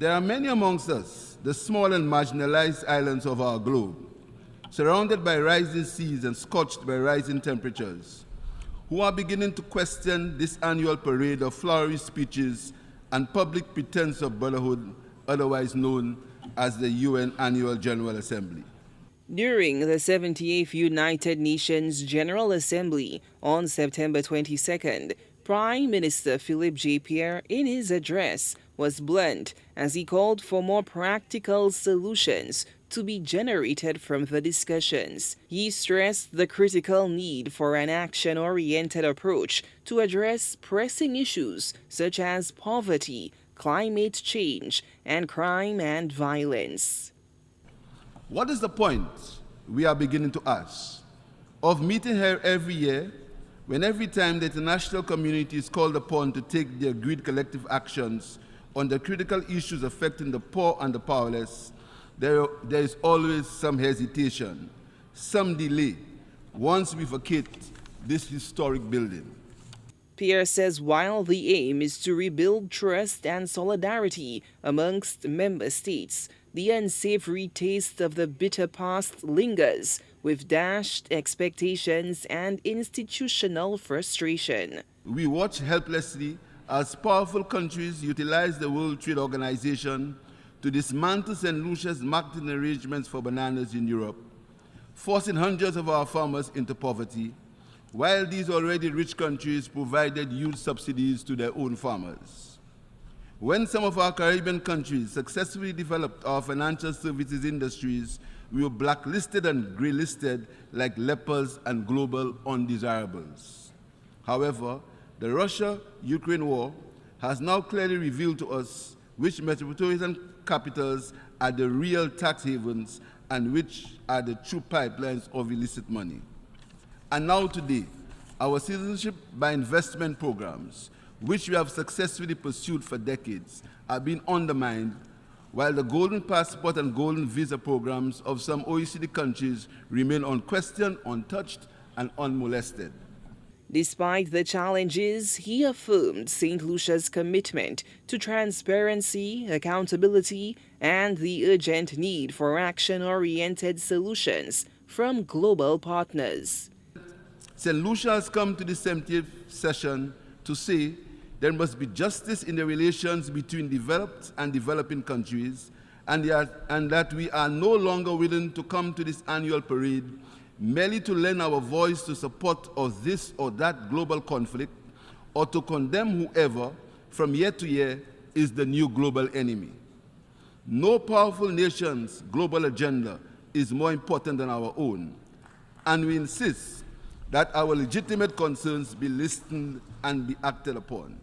There are many amongst us, the small and marginalized islands of our globe, surrounded by rising seas and scorched by rising temperatures, who are beginning to question this annual parade of flowery speeches and public pretense of brotherhood, otherwise known as the UN Annual General Assembly. During the 78th United Nations General Assembly on September 22nd, Prime Minister Philippe Pierre, in his address, was blunt as he called for more practical solutions to be generated from the discussions. He stressed the critical need for an action-oriented approach to address pressing issues such as poverty, climate change, and crime and violence. What is the point, we are beginning to ask, of meeting here every year when every time the international community is called upon to take the agreed collective actions on the critical issues affecting the poor and the powerless, there is always some hesitation, some delay, once we vacate this historic building? Pierre says while the aim is to rebuild trust and solidarity amongst member states, the unsavory taste of the bitter past lingers, with dashed expectations and institutional frustration. We watch helplessly as powerful countries utilize the World Trade Organization to dismantle St. Lucia's marketing arrangements for bananas in Europe, forcing hundreds of our farmers into poverty, while these already rich countries provided huge subsidies to their own farmers. When some of our Caribbean countries successfully developed our financial services industries, we were blacklisted and graylisted like lepers and global undesirables. However, the Russia-Ukraine war has now clearly revealed to us which metropolitan capitals are the real tax havens and which are the true pipelines of illicit money. And now today, our citizenship by investment programs, which we have successfully pursued for decades, are being undermined, while the Golden Passport and Golden Visa programs of some OECD countries remain unquestioned, untouched, and unmolested. Despite the challenges, he affirmed St. Lucia's commitment to transparency, accountability, and the urgent need for action-oriented solutions from global partners. St. Lucia has come to the 70th session to say there must be justice in the relations between developed and developing countries, and that we are no longer willing to come to this annual parade merely to lend our voice to support of this or that global conflict, or to condemn whoever, from year to year, is the new global enemy. No powerful nation's global agenda is more important than our own, and we insist that our legitimate concerns be listened and be acted upon.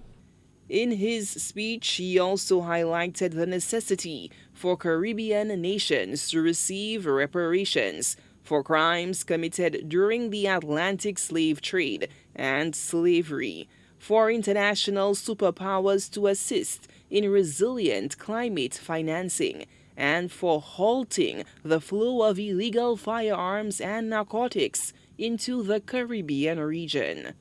In his speech, he also highlighted the necessity for Caribbean nations to receive reparations for crimes committed during the Atlantic slave trade and slavery, for international superpowers to assist in resilient climate financing, and for halting the flow of illegal firearms and narcotics into the Caribbean region.